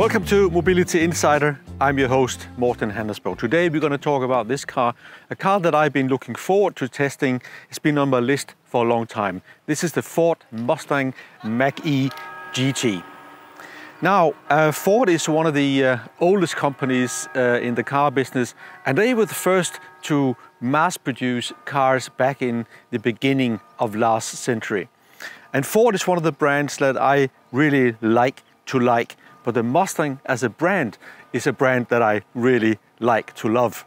Welcome to Mobility Insider. I'm your host, Morten Hannesbo. Today we're going to talk about this car, a car that I've been looking forward to testing. It's been on my list for a long time. This is the Ford Mustang Mach-E GT. Now, Ford is one of the oldest companies in the car business, and they were the first to mass produce cars back in the beginning of last century. And Ford is one of the brands that I really like, but the Mustang as a brand is a brand that I really like to love.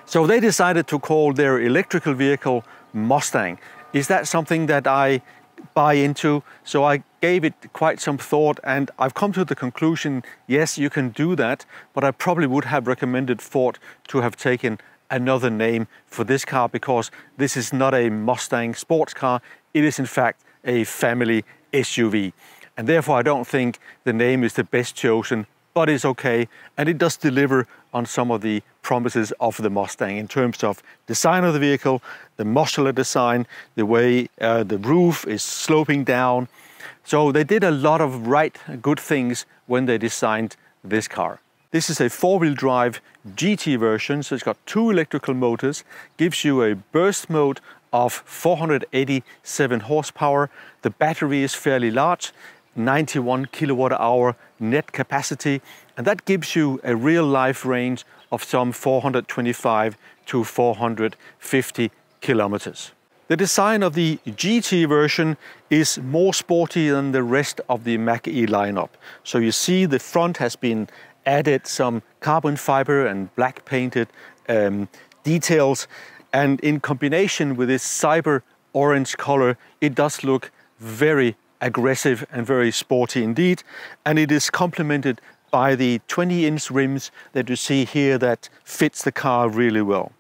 So they decided to call their electrical vehicle Mustang. Is that something that I buy into? So I gave it quite some thought, and I've come to the conclusion, yes, you can do that, but I probably would have recommended Ford to have taken another name for this car, because this is not a Mustang sports car. It is in fact a family SUV. And therefore I don't think the name is the best chosen, but it's okay. And it does deliver on some of the promises of the Mustang in terms of design of the vehicle, the modular design, the way the roof is sloping down. So they did a lot of good things when they designed this car. This is a four-wheel drive GT version, so it's got two electrical motors, gives you a burst mode of 487 horsepower. The battery is fairly large, 91 kilowatt hour net capacity, and that gives you a real life range of some 425 to 450 kilometers. The design of the GT version is more sporty than the rest of the Mach-E lineup. So you see the front has been added some carbon fiber and black painted details, and in combination with this cyber orange color, it does look very aggressive and very sporty indeed, and it is complemented by the 20-inch rims that you see here that fits the car really well.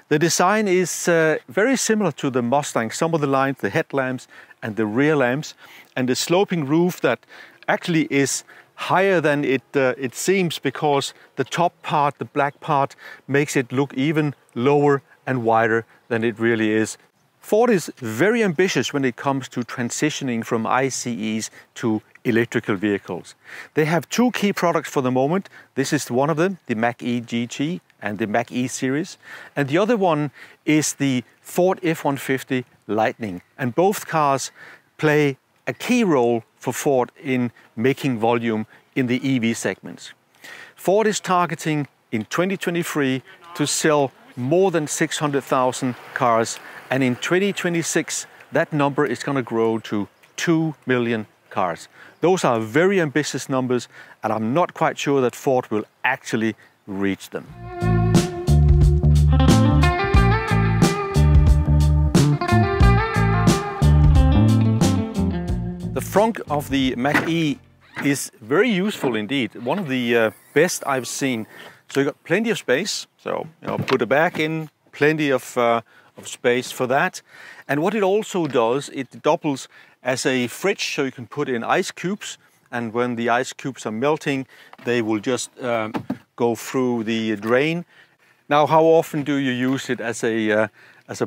The design is very similar to the Mustang. Some of the lines, the headlamps and the rear lamps, and the sloping roof that actually is higher than it seems, because the top part, the black part, makes it look even lower and wider than it really is. Ford is very ambitious when it comes to transitioning from ICEs to electrical vehicles. They have two key products for the moment. This is one of them, the Mach-E GT and the Mach-E series. And the other one is the Ford F-150 Lightning. And both cars play a key role for Ford in making volume in the EV segments. Ford is targeting in 2023 to sell more than 600,000 cars, and in 2026 that number is going to grow to 2 million cars. Those are very ambitious numbers, and I'm not quite sure that Ford will actually reach them. The front of the Mach-E is very useful indeed, one of the best I've seen. So you've got plenty of space, so put a bag in, plenty of space for that. And what it also does, it doubles as a fridge, so you can put in ice cubes, and when the ice cubes are melting, they will just go through the drain. Now, how often do you use it as a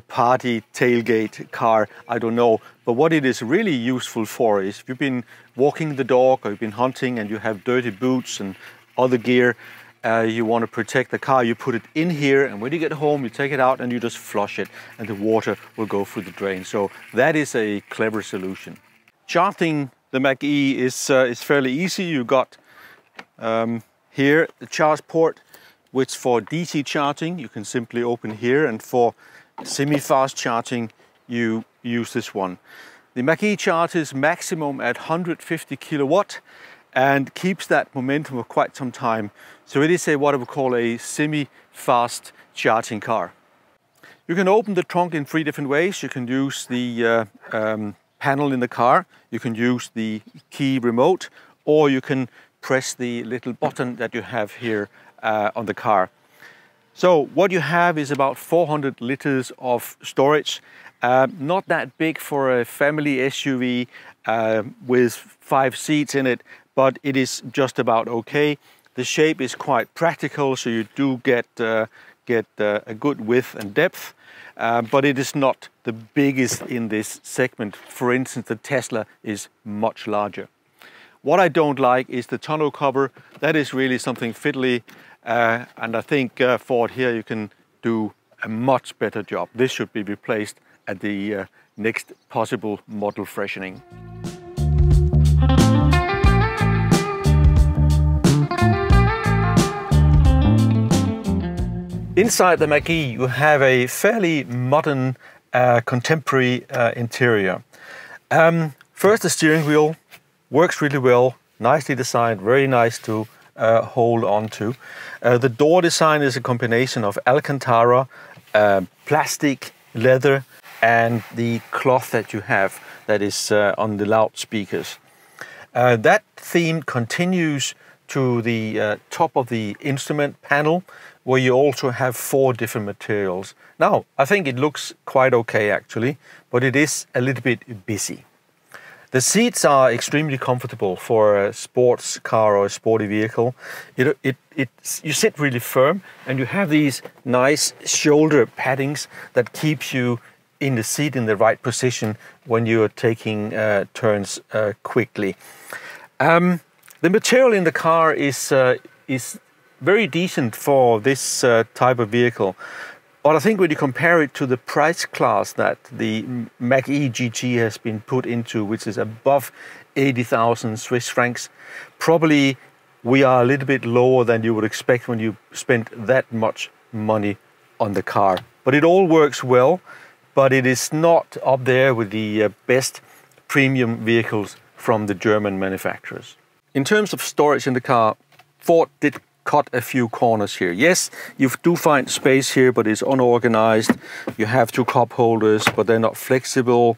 party tailgate car? I don't know. But what it is really useful for is if you've been walking the dog or you've been hunting and you have dirty boots and other gear, you want to protect the car, you put it in here, and when you get home you take it out and you just flush it and the water will go through the drain. So that is a clever solution. Charging the Mach-E is fairly easy. You got here the charge port, which for DC charging you can simply open here, and for semi-fast charging you use this one. The Mach-E charges maximum at 150 kilowatt and keeps that momentum for quite some time. So it is what I would call a semi-fast charging car. You can open the trunk in three different ways. You can use the panel in the car, you can use the key remote, or you can press the little button that you have here on the car. So what you have is about 400 liters of storage. Not that big for a family SUV with 5 seats in it, but it is just about okay. The shape is quite practical, so you do get a good width and depth, but it is not the biggest in this segment. For instance, the Tesla is much larger. What I don't like is the tonneau cover. That is really something fiddly, and I think Ford here you can do a much better job. This should be replaced at the next possible model freshening. Inside the Mach-E you have a fairly modern, contemporary interior. First, the steering wheel works really well, nicely designed, very nice to hold on to. The door design is a combination of Alcantara, plastic, leather, and the cloth that you have that is on the loudspeakers. That theme continues to the top of the instrument panel, where you also have 4 different materials. Now, I think it looks quite okay actually, but it is a little bit busy. The seats are extremely comfortable for a sports car or a sporty vehicle. You sit really firm, and you have these nice shoulder paddings that keeps you in the seat in the right position when you are taking turns quickly. The material in the car is very decent for this type of vehicle. But I think when you compare it to the price class that the Mach-E GT has been put into, which is above 80,000 Swiss francs, probably we are a little bit lower than you would expect when you spend that much money on the car. But it all works well, but it is not up there with the best premium vehicles from the German manufacturers. In terms of storage in the car, Ford did cut a few corners here. Yes, you do find space here, but it's unorganized. You have 2 cup holders, but they're not flexible.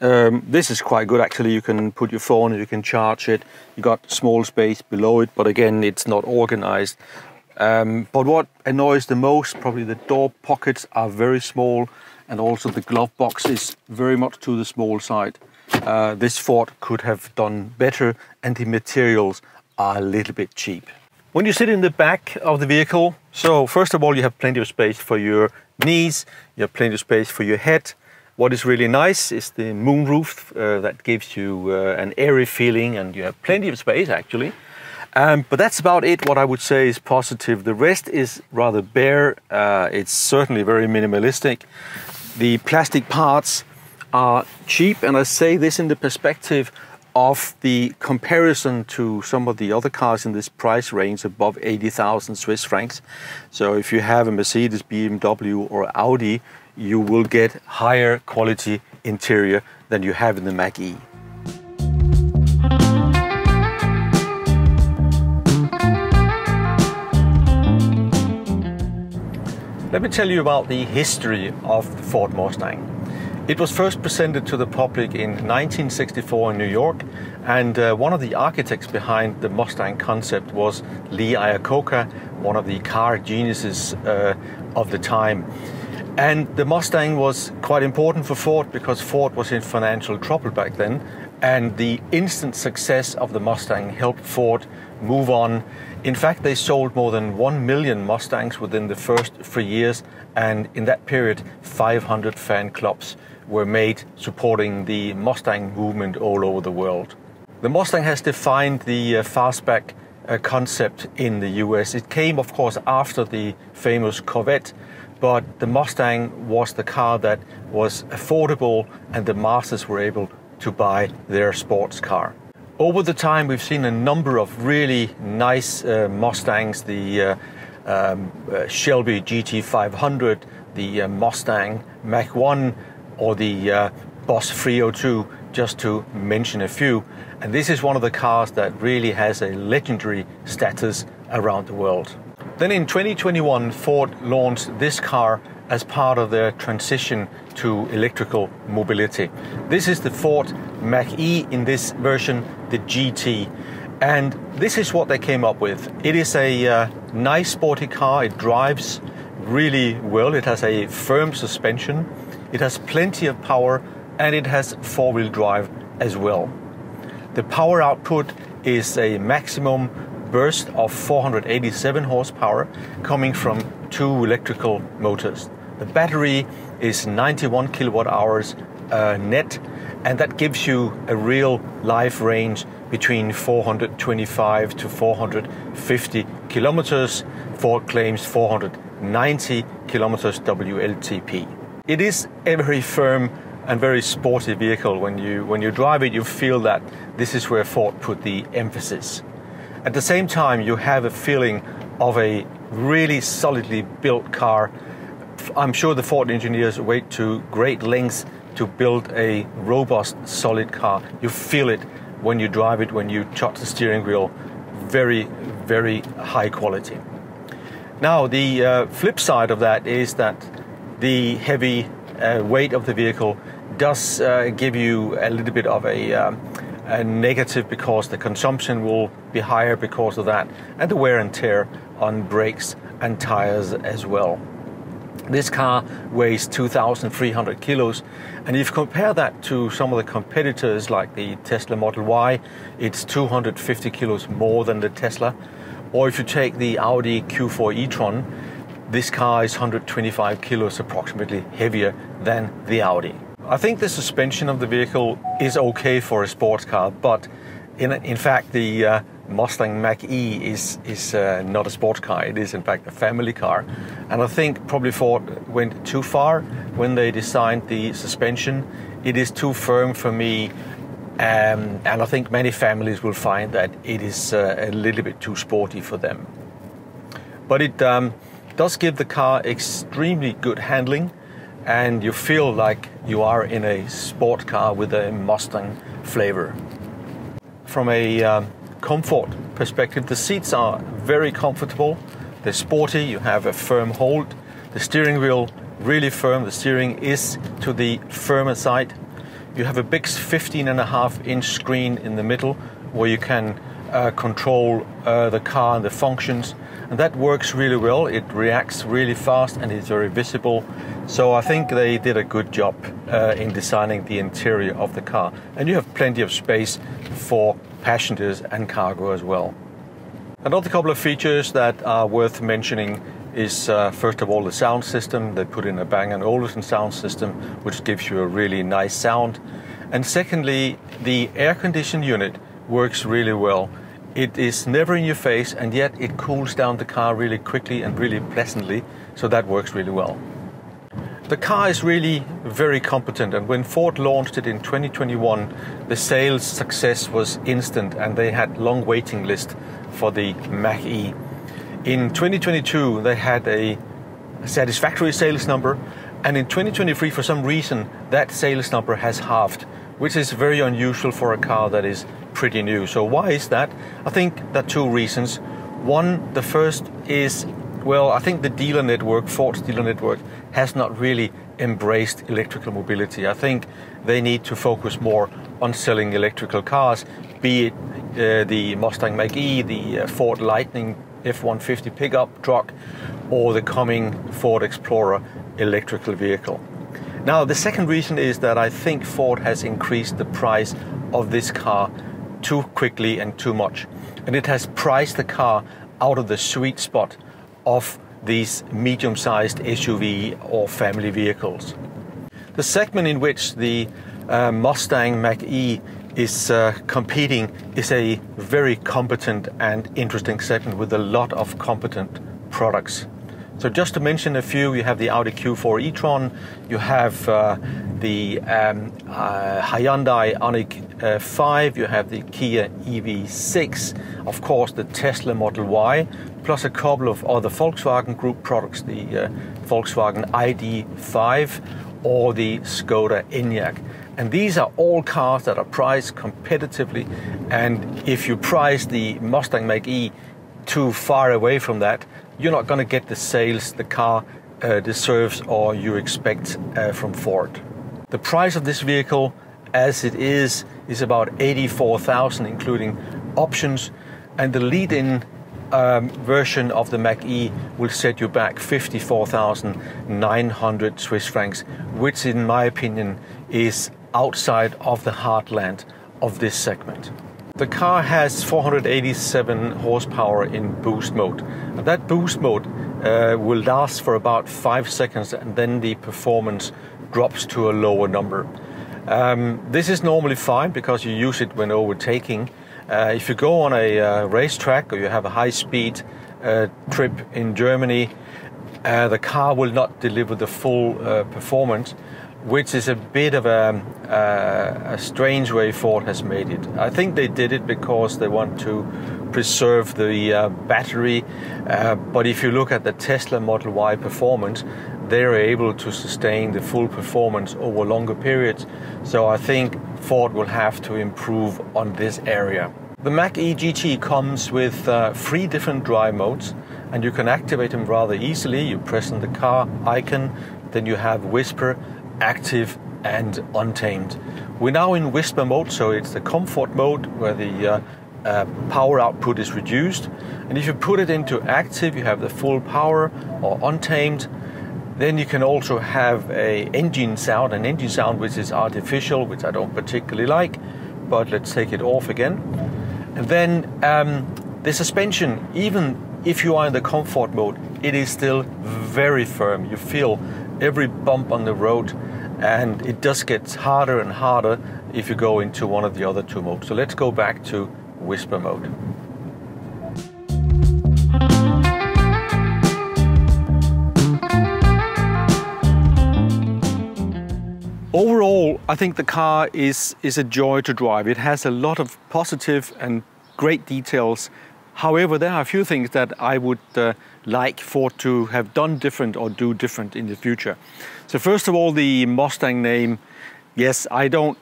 This is quite good actually. You can put your phone and you can charge it. You got small space below it, but again, it's not organized. But what annoys the most, probably the door pockets are very small, and also the glove box is very much to the small side. This Ford could have done better, and the materials are a little bit cheap. When you sit in the back of the vehicle, so first of all you have plenty of space for your knees, you have plenty of space for your head. What is really nice is the moonroof that gives you an airy feeling, and you have plenty of space actually. But that's about it. What I would say is positive. The rest is rather bare. It's certainly very minimalistic. The plastic parts are cheap, and I say this in the perspective of the comparison to some of the other cars in this price range above 80,000 Swiss francs. So if you have a Mercedes, BMW or Audi, you will get higher quality interior than you have in the Mach-E. Let me tell you about the history of the Ford Mustang. It was first presented to the public in 1964 in New York, and one of the architects behind the Mustang concept was Lee Iacocca, one of the car geniuses of the time. And the Mustang was quite important for Ford because Ford was in financial trouble back then, and the instant success of the Mustang helped Ford move on. In fact, they sold more than 1 million Mustangs within the first 3 years, and in that period 500 fan clubs were made supporting the Mustang movement all over the world. The Mustang has defined the fastback concept in the US. It came, of course, after the famous Corvette, but the Mustang was the car that was affordable and the masses were able to buy their sports car. Over the time, we've seen a number of really nice Mustangs, the Shelby GT500, the Mustang Mach-1, or the Boss 302, just to mention a few. And this is one of the cars that really has a legendary status around the world. Then in 2021, Ford launched this car as part of their transition to electrical mobility. This is the Ford Mach-E, in this version, the GT. And this is what they came up with. It is a nice sporty car. It drives really well. It has a firm suspension. It has plenty of power, and it has 4-wheel drive as well. The power output is a maximum burst of 487 horsepower coming from 2 electrical motors. The battery is 91 kilowatt hours net, and that gives you a real life range between 425 to 450 kilometers. Ford claims 490 kilometers WLTP. It is a very firm and very sporty vehicle. When you drive it, you feel that this is where Ford put the emphasis. At the same time, you have a feeling of a really solidly built car. I'm sure the Ford engineers went to great lengths to build a robust, solid car. You feel it when you drive it, when you touch the steering wheel. Very, very high quality. Now, the flip side of that is that the heavy weight of the vehicle does give you a little bit of a negative, because the consumption will be higher because of that, and the wear and tear on brakes and tires as well. This car weighs 2,300 kilos, and if you compare that to some of the competitors like the Tesla Model Y, it's 250 kilos more than the Tesla. Or if you take the Audi Q4 e-tron, this car is 125 kilos approximately heavier than the Audi. I think the suspension of the vehicle is okay for a sports car, but in fact the Mustang Mach-E is not a sports car. It is in fact a family car, and I think probably Ford went too far when they designed the suspension. It is too firm for me, and I think many families will find that it is a little bit too sporty for them. But it does give the car extremely good handling, and you feel like you are in a sport car with a Mustang flavor. From a comfort perspective, the seats are very comfortable. They're sporty, you have a firm hold. The steering wheel, really firm. The steering is to the firmer side. You have a big 15.5-inch screen in the middle where you can control the car and the functions, and that works really well. It reacts really fast and is very visible. So I think they did a good job in designing the interior of the car, and you have plenty of space for passengers and cargo as well. Another couple of features that are worth mentioning is first of all the sound system. They put in a Bang & Olufsen sound system, which gives you a really nice sound. And secondly, the air conditioning unit works really well. It is never in your face, and yet it cools down the car really quickly and really pleasantly, so that works really well. The car is really very competent, and when Ford launched it in 2021, the sales success was instant, and they had long waiting list for the Mach-E. In 2022, they had a satisfactory sales number, and in 2023, for some reason, that sales number has halved, which is very unusual for a car that is pretty new. So why is that? I think there are two reasons. One, the first is, well, I think the dealer network, Ford's dealer network, has not really embraced electrical mobility. I think they need to focus more on selling electrical cars, be it the Mustang Mach-E, the Ford Lightning F-150 pickup truck, or the coming Ford Explorer electrical vehicle. Now, the second reason is that I think Ford has increased the price of this car too quickly and too much, and it has priced the car out of the sweet spot of these medium-sized SUV or family vehicles. The segment in which the Mustang Mach-E is competing is a very competent and interesting segment with a lot of competent products. So just to mention a few, you have the Audi Q4 e-tron, you have the Hyundai Ioniq 5, you have the Kia EV6, of course the Tesla Model Y, plus a couple of other Volkswagen Group products, the Volkswagen ID.5 or the Skoda Enyaq. And these are all cars that are priced competitively, and if you price the Mustang Mach-E too far away from that, you're not going to get the sales the car deserves or you expect from Ford. The price of this vehicle, as it is about $84,000 including options, and the lead-in version of the Mach-E will set you back 54,900 Swiss francs, which in my opinion is outside of the heartland of this segment. The car has 487 horsepower in boost mode. And that boost mode will last for about 5 seconds, and then the performance drops to a lower number. This is normally fine because you use it when overtaking. If you go on a racetrack or you have a high-speed trip in Germany, the car will not deliver the full performance, which is a bit of a strange way Ford has made it. I think they did it because they want to preserve the battery, but if you look at the Tesla Model Y performance, they're able to sustain the full performance over longer periods. So I think Ford will have to improve on this area. The Mach-E GT comes with 3 different drive modes, and you can activate them rather easily. You press on the car icon, then you have Whisper, Active and Untamed. We're now in Whisper mode, so it's the comfort mode where the power output is reduced. And if you put it into Active, you have the full power, or Untamed. Then you can also have an engine sound which is artificial, which I don't particularly like, but let's take it off again. And then the suspension, even if you are in the comfort mode, it is still very firm. You feel every bump on the road, and it just gets harder and harder if you go into one of the other 2 modes. So let's go back to Whisper mode. Overall, I think the car is a joy to drive. It has a lot of positive and great details. However, there are a few things that I would like Ford to have done different or do different in the future. So first of all, the Mustang name. Yes, I don't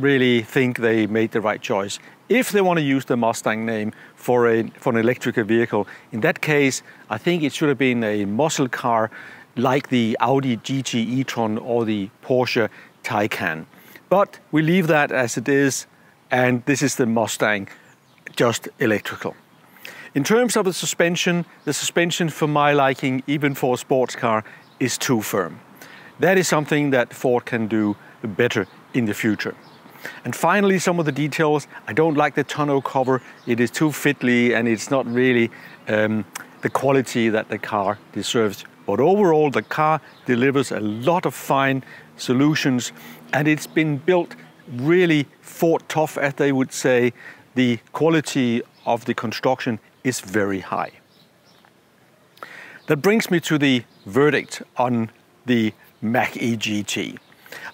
really think they made the right choice. If they want to use the Mustang name for an electrical vehicle, in that case, I think it should have been a muscle car like the Audi GT e-tron or the Porsche Taycan. But we leave that as it is, and this is the Mustang, just electrical. In terms of the suspension for my liking, even for a sports car, is too firm. That is something that Ford can do better in the future. And finally, some of the details. I don't like the tonneau cover. It is too fiddly, and it's not really the quality that the car deserves. But overall, the car delivers a lot of fine solutions, and it's been built really Ford tough, as they would say. The quality of the construction is very high. That brings me to the verdict on the Mach-E GT.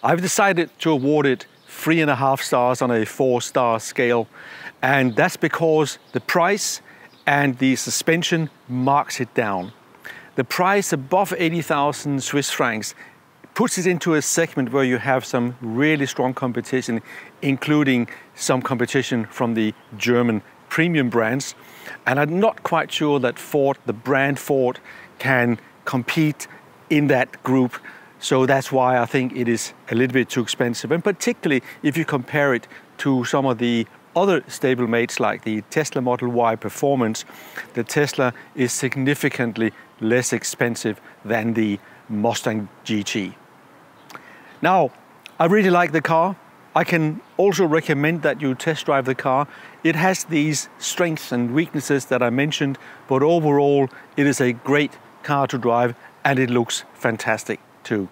I've decided to award it 3.5 stars on a 4-star scale, and that's because the price and the suspension marks it down. The price above 80,000 Swiss francs puts it into a segment where you have some really strong competition, including some competition from the German premium brands. And I'm not quite sure that Ford, the brand Ford, can compete in that group. So that's why I think it is a little bit too expensive. And particularly if you compare it to some of the other stablemates like the Tesla Model Y Performance, the Tesla is significantly less expensive than the Mustang GT. Now, I really like the car. I can also recommend that you test drive the car. It has these strengths and weaknesses that I mentioned, but overall it is a great car to drive, and it looks fantastic too.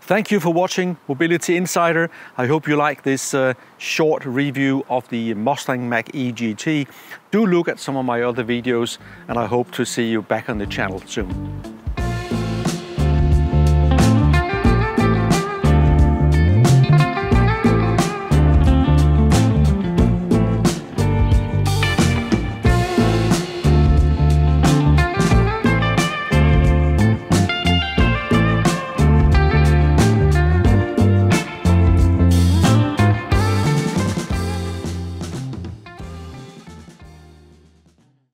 Thank you for watching Mobility Insider. I hope you like this short review of the Mustang Mach-E GT. Do look at some of my other videos, and I hope to see you back on the channel soon.